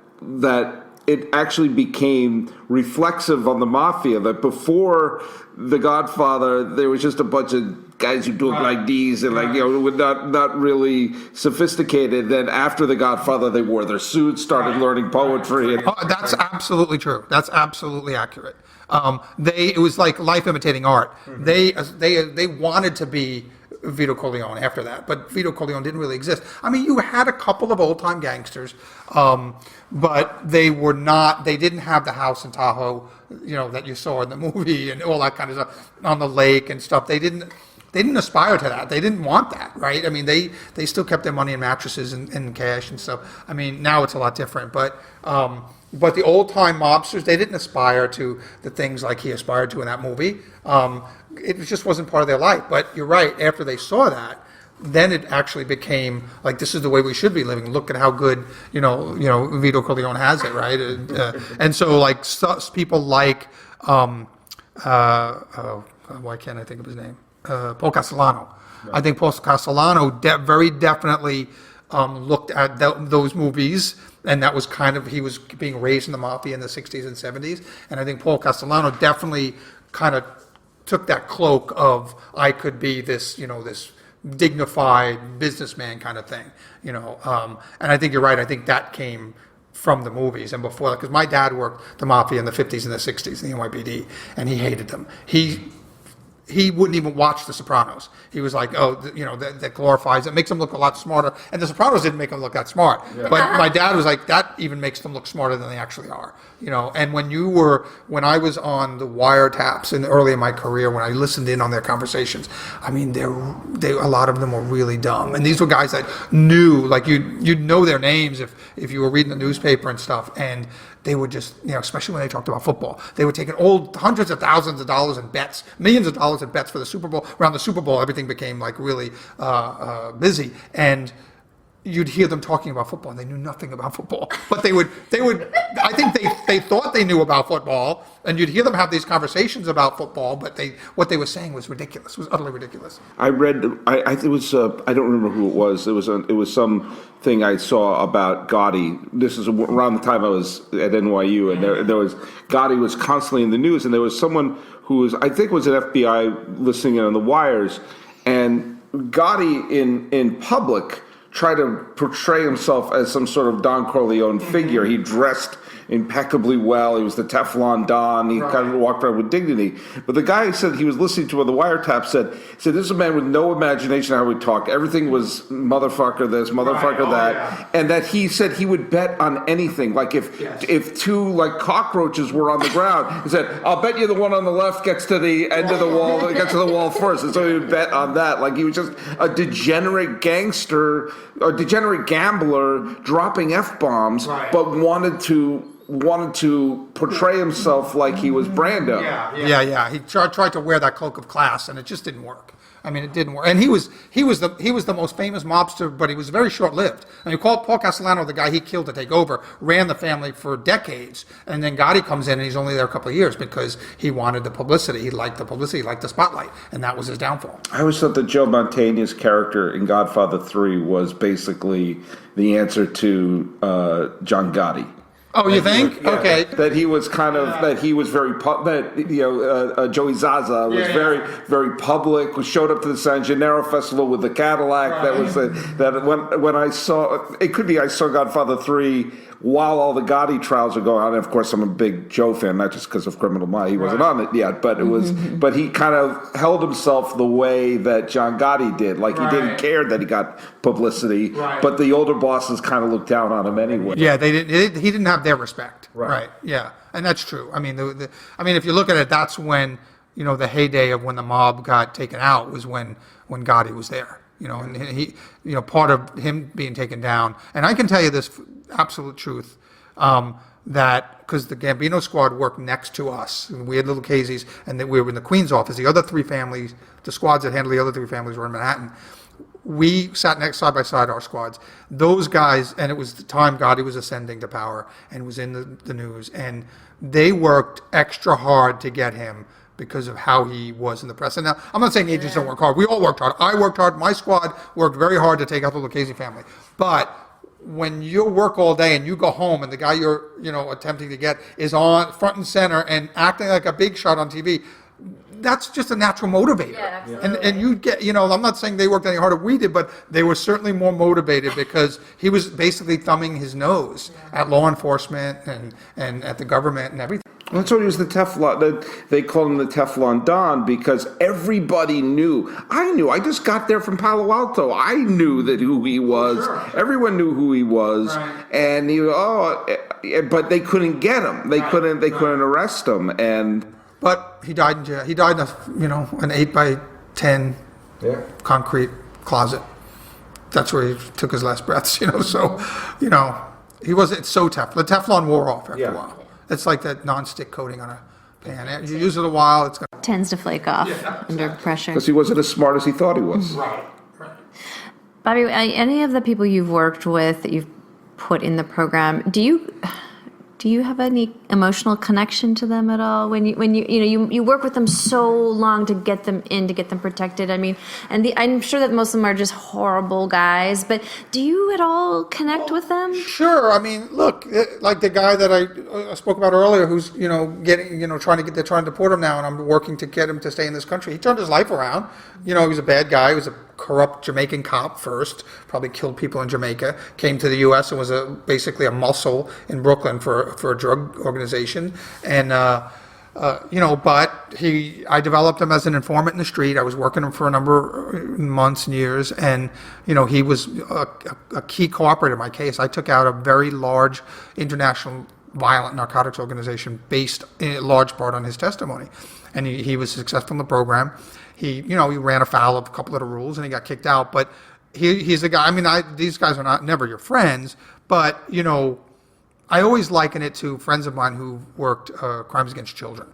it actually became reflexive on the mafia, that before The Godfather, there was just a bunch of guys who do it like these and not really sophisticated. Then after The Godfather, they wore their suits, started learning poetry.
That's absolutely true. That's absolutely accurate. It was like life imitating art. They wanted to be Vito Corleone after that, but Vito Corleone didn't really exist. I mean, you had a couple of old time gangsters, but they didn't have the house in Tahoe, that you saw in the movie and all that kind of stuff on the lake and stuff. They didn't aspire to that. They didn't want that, right? I mean, they still kept their money in mattresses and cash and stuff. I mean, now it's a lot different, but the old time mobsters, they didn't aspire to the things like he aspired to in that movie. It just wasn't part of their life. But you're right. After they saw that, then it actually became like, this is the way we should be living. Look at how good Vito Corleone has it, right? And so like people like why can't I think of his name? Paul Castellano. Right. I think Paul Castellano very definitely looked at those movies, and that was kind of, he was being raised in the mafia in the 60s and 70s, and I think Paul Castellano definitely kind of took that cloak of, I could be this, this dignified businessman kind of thing, and I think you're right. I think that came from the movies and before that, because my dad worked the mafia in the 50s and the 60s in the NYPD, and he hated them. He wouldn't even watch The Sopranos. He was like, that glorifies it, makes them look a lot smarter. And The Sopranos didn't make them look that smart. Yeah. But my dad was like, that even makes them look smarter than they actually are. And when I was on the wiretaps early in my career, when I listened in on their conversations, I mean, a lot of them were really dumb. And these were guys that knew, like you'd know their names if you were reading the newspaper and stuff. And they would just, especially when they talked about football, they were taking hundreds of thousands of dollars in bets, millions of dollars in bets for the Super Bowl. Around the Super Bowl, everything became like really busy, and you'd hear them talking about football, and they knew nothing about football. But they would. I think they thought they knew about football, and you'd hear them have these conversations about football. But what they were saying was ridiculous. It was utterly ridiculous.
I read. I don't remember who it was. It was something I saw about Gotti. This is around the time I was at NYU, and there was Gotti was constantly in the news, and there was someone who was, I think, was an FBI listening in on the wires, and Gotti in public tried to portray himself as some sort of Don Corleone figure. He dressed impeccably well. He was the Teflon Don. He kind of walked around with dignity. But the guy said he was listening to on the wiretap said, this is a man with no imagination how he talked. Everything was motherfucker this, motherfucker that. And that he said he would bet on anything. Like if two like cockroaches were on the ground, he said, I'll bet you the one on the left gets to the end of the wall, gets to the wall first. And so he would bet on that. Like he was just a degenerate gangster, or degenerate gambler dropping F-bombs, but wanted to portray himself like he was Brando.
Yeah. He tried to wear that cloak of class, and it just didn't work. I mean, it didn't work. And he was the most famous mobster, but he was very short-lived. I mean, Paul Castellano, the guy he killed to take over, ran the family for decades. And then Gotti comes in, and he's only there a couple of years because he wanted the publicity. He liked the publicity. He liked the spotlight. And that was his downfall.
I always thought that Joe Mantegna's character in Godfather 3 was basically the answer to John Gotti.
Oh, you think?
Yeah,
okay.
That he was kind of, that he was very, Joey Zaza was very public, showed up to the San Gennaro Festival with the Cadillac. That was that when I saw, it could be I saw Godfather 3 while all the Gotti trials were going on. And of course, I'm a big Joe fan, not just because of Criminal Minds. He wasn't on it yet, but it was, but he kind of held himself the way that John Gotti did. Like he didn't care that he got publicity, but the older bosses kind of looked down on him anyway.
Yeah, he didn't have their respect. Right. Yeah, and that's true. I mean, if you look at it, that's when the heyday of when the mob got taken out was when Gotti was there. And he, part of him being taken down. And I can tell you this absolute truth, that because the Gambino squad worked next to us, and we had little Caseys, and we were in the Queen's office. The other three families, the squads that handled the other three families were in Manhattan. We sat next side by side, our squads. Those guys, and it was the time Gotti was ascending to power and was in the news, and they worked extra hard to get him because of how he was in the press. And now, I'm not saying agents don't work hard. We all worked hard. I worked hard. My squad worked very hard to take out the Lucchese family. But when you work all day and you go home and the guy you're attempting to get is on front and center and acting like a big shot on TV, that's just a natural motivator. Yeah, and you get, I'm not saying they worked any harder than we did, but they were certainly more motivated because he was basically thumbing his nose at law enforcement and at the government and everything.
Well, that's what he was, the Teflon. They called him the Teflon Don because everybody knew. I knew. I just got there from Palo Alto. I knew who he was. Sure. Everyone knew who he was, and but they couldn't get him. They couldn't arrest him,
But he died in jail. He died in an 8x10 concrete closet. That's where he took his last breaths. So he wasn't. It's so tough. The Teflon wore off after a while. It's like that non-stick coating on a pan. You use it a while, it's gonna
tends to flake off under pressure.
Because he wasn't as smart as he thought he was.
Right.
Bobby, any of the people you've worked with that you've put in the program, do you have any emotional connection to them at all? When you work with them so long to get them protected. I mean, and I'm sure that most of them are just horrible guys. But do you at all connect with them?
Sure. I mean, look, like the guy that I spoke about earlier, who's they're trying to deport him now, and I'm working to get him to stay in this country. He turned his life around. He was a bad guy. He was a corrupt Jamaican cop first, probably killed people in Jamaica, came to the U.S. and was basically a muscle in Brooklyn for a drug organization. And, but I developed him as an informant in the street. I was working him for a number of months and years. And, he was a key cooperator in my case. I took out a very large international violent narcotics organization based in large part on his testimony. And he was successful in the program. He ran afoul of a couple of the rules and he got kicked out. But he's a guy. I mean, these guys are never your friends, but I always liken it to friends of mine who worked crimes against children.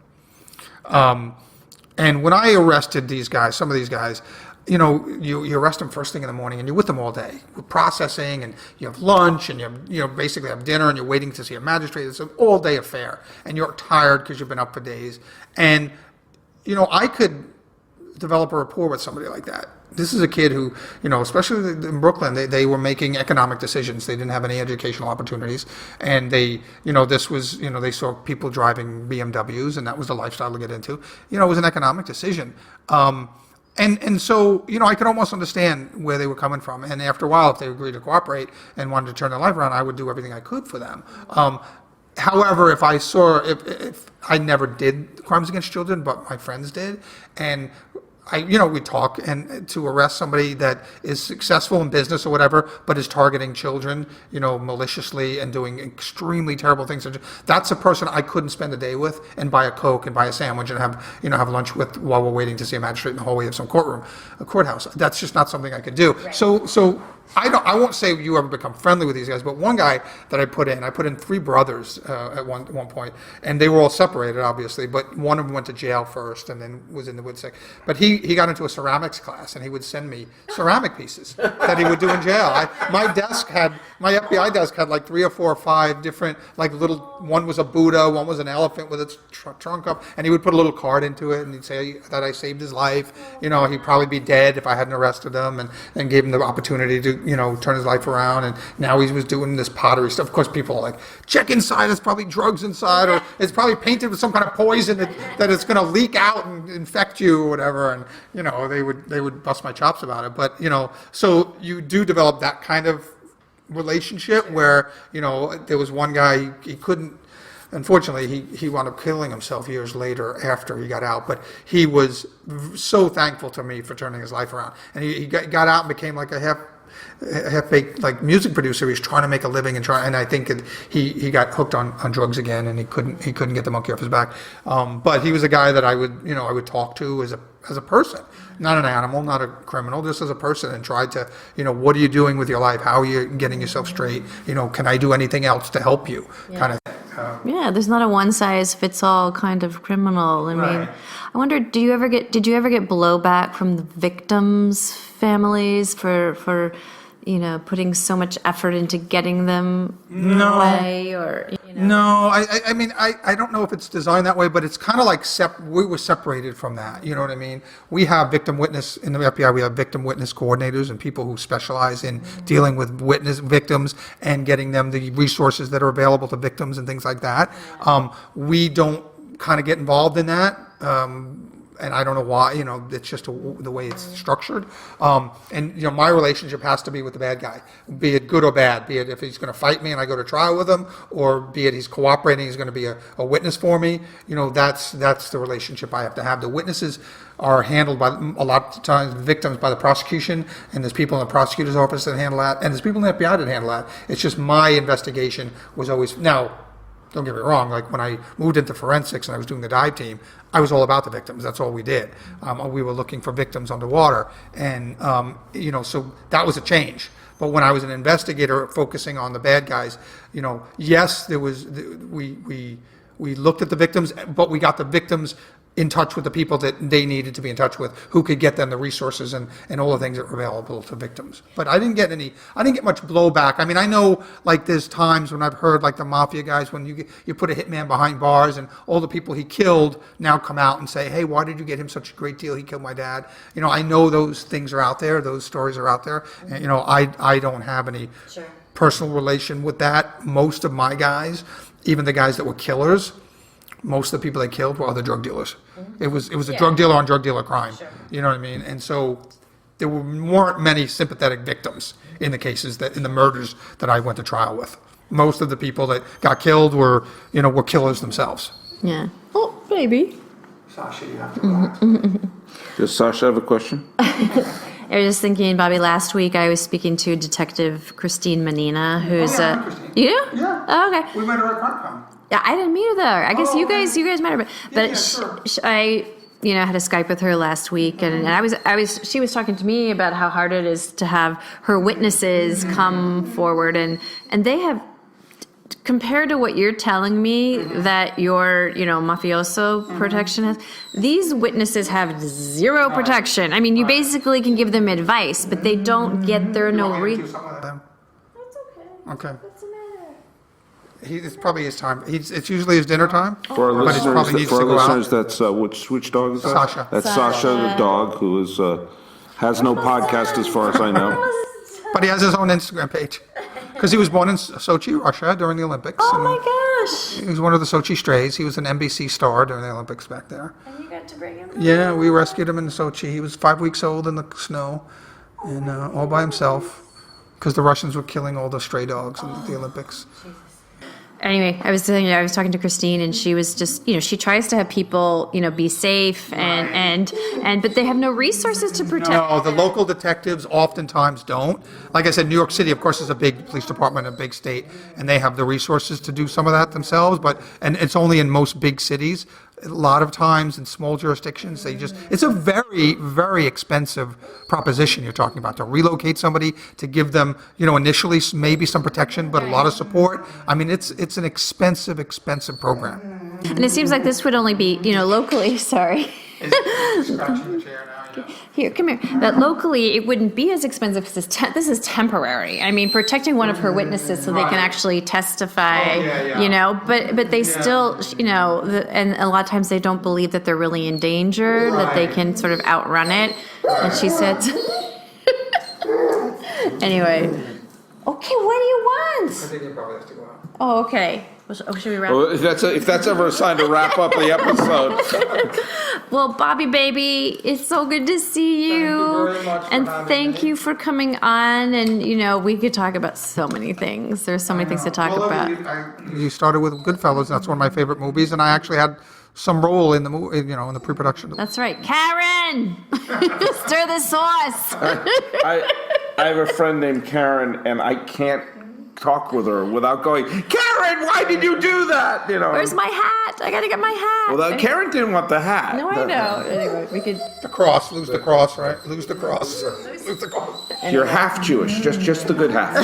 And when I arrested these guys, some of these guys, you arrest them first thing in the morning and you're with them all day, processing, and you have lunch and you basically have dinner and you're waiting to see a magistrate. It's an all day affair and you're tired because you've been up for days. And I could develop a rapport with somebody like that. This is a kid who, especially in Brooklyn, they were making economic decisions. They didn't have any educational opportunities. And they saw people driving BMWs and that was the lifestyle to get into. It was an economic decision. And so, I could almost understand where they were coming from. And after a while, if they agreed to cooperate and wanted to turn their life around, I would do everything I could for them. However, if I never did crimes against children, but my friends did, and we talk, and to arrest somebody that is successful in business or whatever, but is targeting children, maliciously and doing extremely terrible things. That's a person I couldn't spend a day with and buy a Coke and buy a sandwich and have lunch with while we're waiting to see a magistrate in the hallway of some courthouse. That's just not something I could do. Right. So I won't say you ever become friendly with these guys, but one guy that I put in 3 brothers at one point, and they were all separated, obviously, but one of them went to jail first and then was in the Woodsick. But he got into a ceramics class, and he would send me ceramic pieces that he would do in jail. My FBI desk had like 3 or 4 or 5 different, like little, one was a Buddha, one was an elephant with its trunk up, and he would put a little card into it, and he'd say that I saved his life. He'd probably be dead if I hadn't arrested him, and gave him the opportunity to turn his life around, and now he was doing this pottery stuff. Of course, people are like, check inside, there's probably drugs inside, or it's probably painted with some kind of poison that it's going to leak out and infect you or whatever, and they would bust my chops about it. But so you do develop that kind of relationship where there was one guy, he couldn't. Unfortunately, he wound up killing himself years later after he got out, but he was so thankful to me for turning his life around. And he got out and became like a half-baked like music producer. He was trying to make a living and I think he got hooked on drugs again, and he couldn't get the monkey off his back. But he was a guy that I would talk to as a person, not an animal, not a criminal, just as a person, and tried to, what are you doing with your life? How are you getting yourself straight? Can I do anything else to help you? Kind of thing.
There's not a one-size-fits-all kind of criminal. I mean, I wonder, did you ever get blowback from the victims' families for putting so much effort into getting them away, or
No, I mean, I don't know if it's designed that way, but it's kind of like we were separated from that. You know what I mean? We have victim witness in the FBI. We have victim witness coordinators and people who specialize in dealing with victims and getting them the resources that are available to victims and things like that. We don't kind of get involved in that. And I don't know why, it's just the way it's structured. And my relationship has to be with the bad guy, be it good or bad, be it if he's going to fight me and I go to trial with him, or be it he's cooperating, he's going to be a witness for me. That's the relationship I have to have. The witnesses are handled by, a lot of times, victims by the prosecution, and there's people in the prosecutor's office that handle that, and there's people in the FBI that handle that. It's just my investigation was always, now, don't get me wrong, like when I moved into forensics and I was doing the dive team, I was all about the victims. That's all we did. We were looking for victims underwater. And, so that was a change. But when I was an investigator focusing on the bad guys, yes, there was, we looked at the victims, but we got the victims in touch with the people that they needed to be in touch with, who could get them the resources and all the things that were available to victims. But I didn't get much blowback. I mean, I know like there's times when I've heard like the mafia guys, when you put a hitman behind bars and all the people he killed now come out and say, hey, why did you get him such a great deal? He killed my dad. I know those things are out there. Those stories are out there. And, I don't have any personal relation with that. Most of my guys, even the guys that were killers, most of the people they killed were other drug dealers. It was a drug dealer on drug dealer crime. You know what I mean? And so there weren't many sympathetic victims in the cases in the murders that I went to trial with. Most of the people that got killed were killers themselves.
Yeah. Oh, baby.
Sasha, you have to relax.
Does Sasha have a question?
I was just thinking, Bobby, last week I was speaking to Detective Christine Manina, who's
Christine.
You?
Yeah.
Oh, okay.
We met her at CrimeCon.
Yeah, I didn't meet her there. I guess you guys met her, but
Yeah, sure.
I had a Skype with her last week, and she was talking to me about how hard it is to have her witnesses come forward, and they have, compared to what you're telling me that your mafioso protection has, these witnesses have zero protection. I mean, you basically can give them advice, but they don't get their
That's
okay.
Okay. It's probably his time. It's usually his dinner time.
For our
but he probably needs to go out.
that's which dog is that?
Sasha.
That's Sasha, the dog, who has no podcast as far as I know.
But he has his own Instagram page because he was born in Sochi, Russia, during the Olympics.
Oh my gosh!
He was one of the Sochi strays. He was an NBC star during the Olympics back there.
And you got to bring him.
Yeah, we rescued him in Sochi. He was 5 weeks old in the snow, and all by himself, because the Russians were killing all the stray dogs in the Olympics.
Anyway, I was talking to Christine, and she was just, she tries to have people, be safe, and but they have no resources to protect.
No, the local detectives oftentimes don't. Like I said, New York City, of course, is a big police department, a big state, and they have the resources to do some of that themselves. And it's only in most big cities. A lot of times in small jurisdictions, it's a very, very expensive proposition you're talking about, to relocate somebody, to give them, initially maybe some protection, but a lot of support. I mean, it's an expensive program.
And it seems like this would only be, locally, sorry.
Scratching the chair now.
Here, come here. That locally, it wouldn't be as expensive because this is temporary. I mean, protecting one of her witnesses so they can actually testify, but they still, and a lot of times they don't believe that they're really in danger, that they can sort of outrun it. And she said, anyway, okay, what do you want?
I think you probably have to go out.
Oh, okay. Should we wrap?
Well, if that's ever a sign to wrap up the episode.
Well, Bobby baby, it's so good to see you.
Thank you very much for
and
having
thank
me.
you for coming on. And we could talk about so many things. There's so many things to talk about.
You started with Goodfellas. That's one of my favorite movies, and I actually had some role in the movie, in the pre-production.
That's right, Karen. Stir the sauce.
I have a friend named Karen, and I can't talk with her without going, Karen, why did you do that?
Where's my hat? I gotta get my hat.
Well, Karen didn't want the hat.
No, I know. Anyway, we could.
The cross, lose the cross, right? Lose the cross. Lose the cross.
You're half Jewish, just the good half.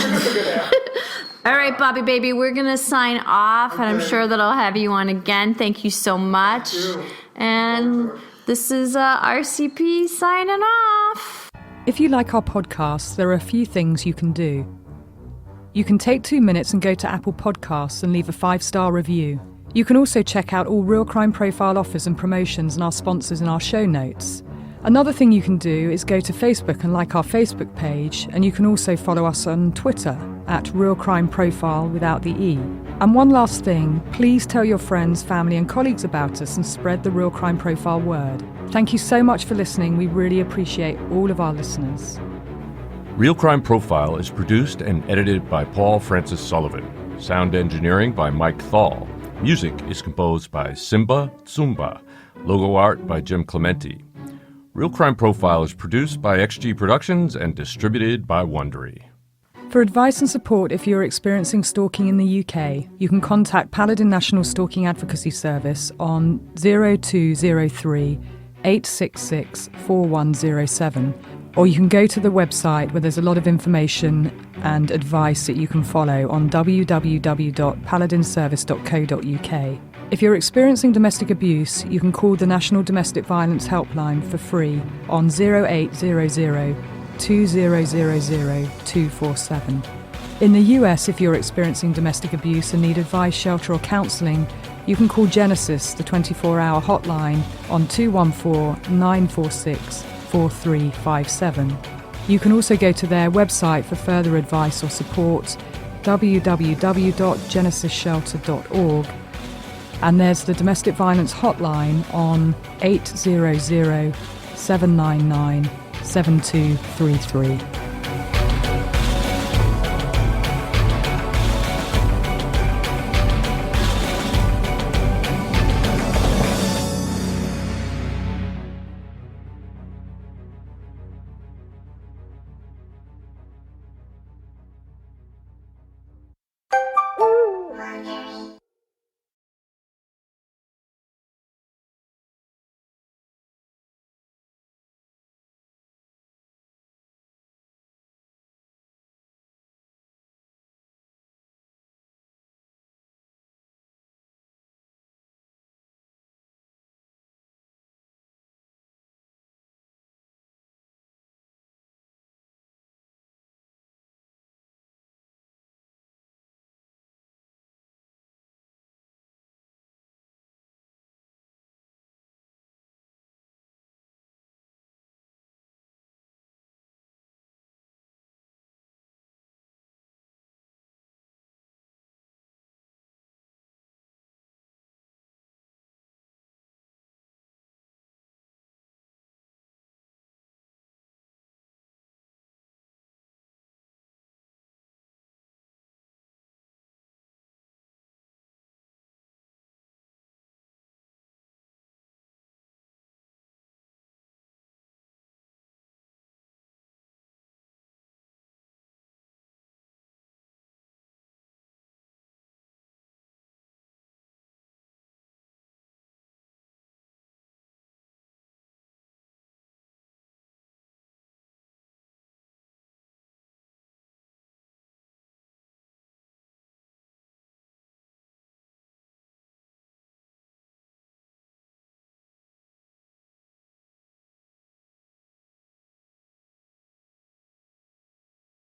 All right, Bobby baby, we're gonna sign off, and I'm sure that I'll have you on again. Thank you so much. And this is RCP signing off.
If you like our podcasts, there are a few things you can do. You can take 2 minutes and go to Apple Podcasts and leave a 5-star review. You can also check out all Real Crime Profile offers and promotions and our sponsors in our show notes. Another thing you can do is go to Facebook and like our Facebook page, and you can also follow us on Twitter at Real Crime Profile without the E. And one last thing, please tell your friends, family and colleagues about us and spread the Real Crime Profile word. Thank you so much for listening. We really appreciate all of our listeners.
Real Crime Profile is produced and edited by Paul Francis Sullivan. Sound engineering by Mike Thal. Music is composed by Simba Tsumba. Logo art by Jim Clementi. Real Crime Profile is produced by XG Productions and distributed by Wondery.
For advice and support if you're experiencing stalking in the UK, you can contact Paladin National Stalking Advocacy Service on 0203 866 4107. Or you can go to the website where there's a lot of information and advice that you can follow on www.paladinservice.co.uk. If you're experiencing domestic abuse, you can call the National Domestic Violence Helpline for free on 0800 2000 247. In the US, if you're experiencing domestic abuse and need advice, shelter or counselling, you can call Genesis, the 24-hour hotline, on 214-946-4357. You can also go to their website for further advice or support, www.genesisshelter.org. And there's the domestic violence hotline on 800-799-7233.